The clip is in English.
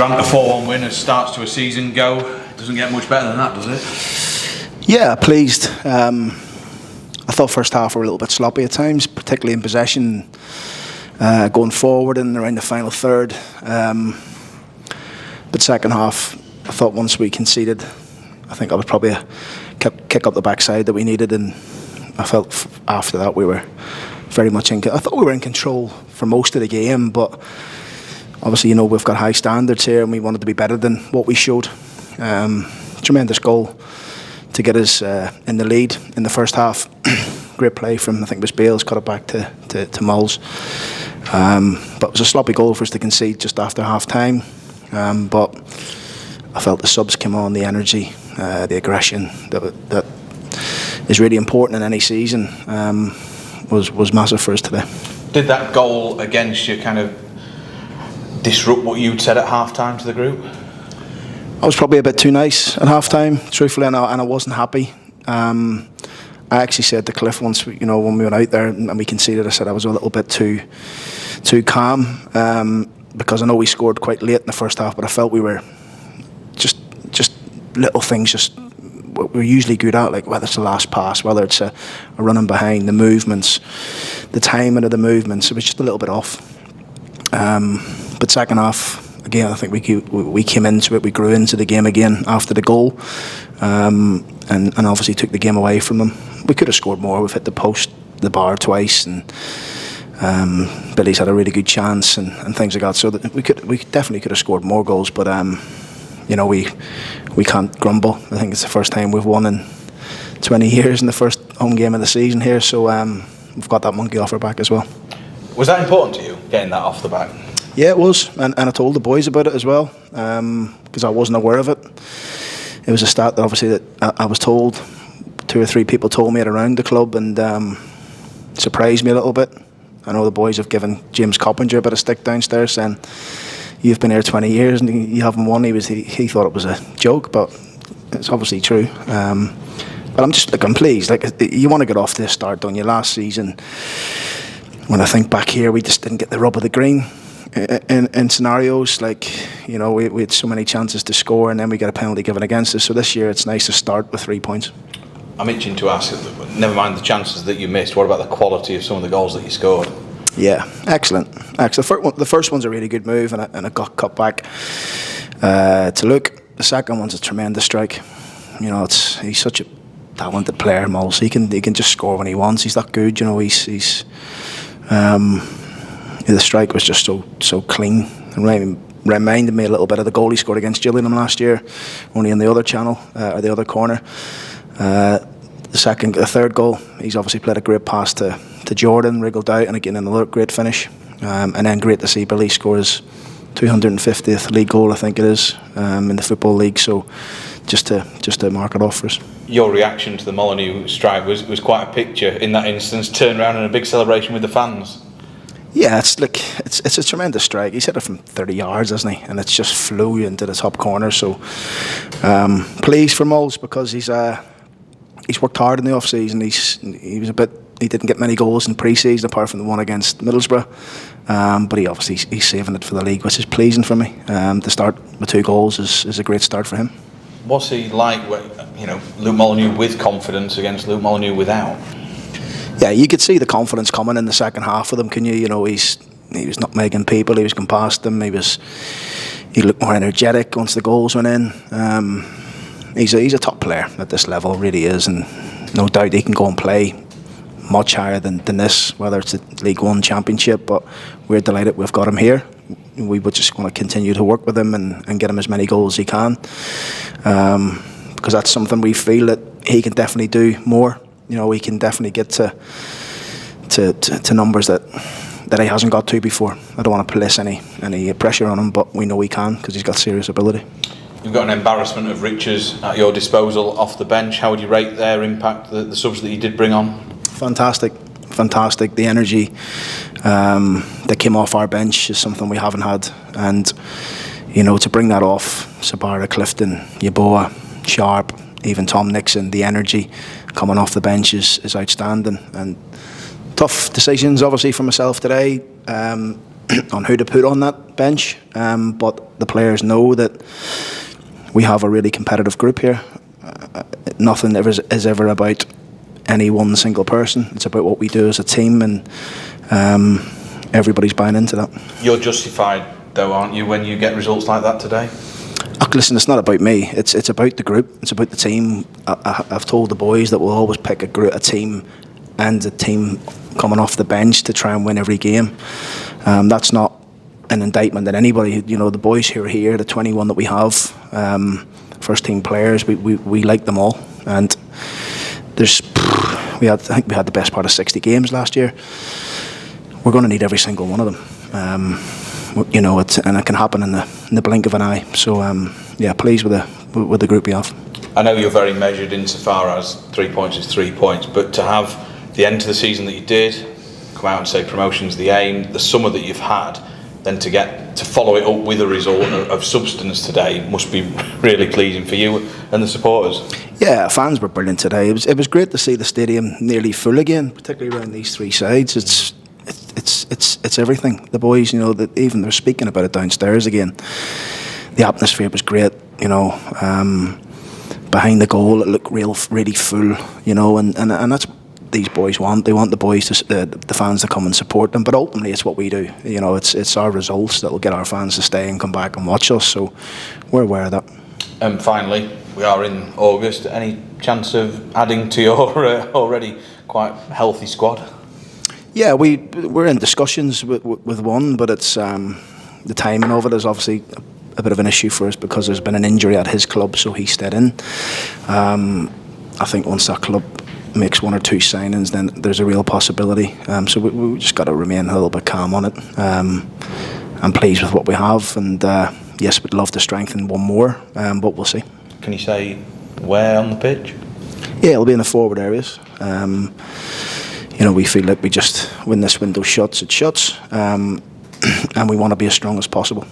Grant, a 4-1 win as starts to a season go. It doesn't get much better than that, does it? Yeah, pleased. I thought first half were a little bit sloppy at times, particularly in possession, going forward and around the final third. But second half, I thought once we conceded, I think I was probably a kick up the backside that we needed, and I felt after that we were very much I thought we were in control for most of the game, but obviously, we've got high standards here and we wanted to be better than what we showed. Tremendous goal to get us in the lead in the first half. Great play from, I think it was Bales, cut it back to Molus. But it was a sloppy goal for us to concede just after half time. But I felt the subs came on, the energy, the aggression that is really important in any season was massive for us today. Did that goal against you kind of disrupt what you'd said at half time to the group? I was probably a bit too nice at half time, truthfully, and I wasn't happy. I actually said to Cliff once, when we went out there and we conceded, I said I was a little bit too calm, because I know we scored quite late in the first half, but I felt we were just little things, just what we're usually good at, like whether it's the last pass, whether it's a running behind, the movements, the timing of the movements, it was just a little bit off. But second half, again, I think we came into it, we grew into the game again after the goal, and obviously took the game away from them. We could have scored more. We've hit the bar twice, and Billy's had a really good chance and things like that. So that we definitely could have scored more goals, but we can't grumble. I think it's the first time we've won in 20 years in the first home game of the season here. So we've got that monkey off our back as well. Was that important to you, getting that off the back? Yeah, it was, and I told the boys about it as well, because I wasn't aware of it. It was a stat that obviously that I was told. 2 or 3 people told me it around the club, and surprised me a little bit. I know the boys have given James Coppinger a bit of stick downstairs, saying you've been here 20 years and you haven't won. He thought it was a joke, but it's obviously true. But I'm pleased. Like, you want to get off to this start, don't you? Last season, when I think back here, we just didn't get the rub of the green in scenarios. Like, we had so many chances to score, and then we get a penalty given against us. So this year, it's nice to start with 3 points. I'm itching to ask, never mind the chances that you missed, what about the quality of some of the goals that you scored? Yeah, excellent. The first one's a really good move, and it got cut back to Luke. The second one's a tremendous strike. He's such a talented player, Molus. He can just score when he wants. He's that good. He's the strike was just so clean and reminded me a little bit of the goal he scored against Gillingham last year, only in the other channel or the other corner. The third goal, he's obviously played a great pass to Jordan, wriggled out, and again another great finish. And then great to see Billy score his 250th league goal, I think it is, in the Football League. So just to mark it off for us. Your reaction to the Molyneux strike was quite a picture in that instance. Turned around in a big celebration with the fans. Yeah, it's a tremendous strike. He's hit it from 30 yards, hasn't he? And it's just flew into the top corner. So pleased for Moles, because he's worked hard in the off season. He didn't get many goals in pre-season apart from the one against Middlesbrough, but he's saving it for the league, which is pleasing for me. To start with 2 goals is a great start for him. What's he like, Luke Molyneux with confidence against Luke Molyneux without? Yeah, you could see the confidence coming in the second half with him, can you? He was not making people, he was going past them, he looked more energetic once the goals went in. He's a top player at this level, really is, and no doubt he can go and play much higher than this, whether it's a League One Championship, but we're delighted we've got him here. We would just want to continue to work with him and get him as many goals as he can, because that's something we feel that he can definitely do more. He can definitely get to numbers that he hasn't got to before. I don't want to place any pressure on him, but we know he can, because he's got serious ability. You've got an embarrassment of riches at your disposal off the bench. How would you rate their impact, the subs that you did bring on? Fantastic. The energy that came off our bench is something we haven't had, and to bring that off Sabara, Clifton, Yeboah, Sharp, even Tom Nixon, the energy coming off the bench is outstanding. And tough decisions obviously for myself today. on who to put on that bench, but the players know that we have a really competitive group here. Nothing ever is ever about any one single person. It's about what we do as a team, and everybody's buying into that. You're justified, though, aren't you, when you get results like that today? Listen, it's not about me. It's about the group. It's about the team. I've told the boys that we'll always pick a team, and a team coming off the bench to try and win every game. That's not an indictment at anybody. You know, the boys who are here, the 21 that we have, first team players, we like them all. And I think we had the best part of 60 games last year. We're going to need every single one of them. You know, and it can happen in the blink of an eye. So yeah, pleased with the group we have. I know you're very measured insofar as 3 points is 3 points, but to have the end of the season that you did, come out and say promotion's the aim, the summer that you've had, then to follow it up with a result of substance today must be really pleasing for you and the supporters. Yeah, fans were brilliant today. It was great to see the stadium nearly full again, particularly around these three sides. It's everything. The boys, you know, that even they're speaking about it downstairs again. The atmosphere was great, you know. Behind the goal, it looked really full, you know, and that's what these boys want. They want the boys the fans to come and support them. But ultimately, it's what we do. You know, it's our results that will get our fans to stay and come back and watch us. So we're aware of that. And finally, we are in August. Any chance of adding to your already quite healthy squad? Yeah, we're in discussions with one, but it's the timing of it is obviously a bit of an issue for us because there's been an injury at his club, so he stayed in. I think once that club makes one or two signings, then there's a real possibility. So we just got to remain a little bit calm on it. I'm pleased with what we have, and yes, we'd love to strengthen one more, but we'll see. Can you say where on the pitch? Yeah, it'll be in the forward areas. You know, we feel like when this window shuts, it shuts, and we want to be as strong as possible.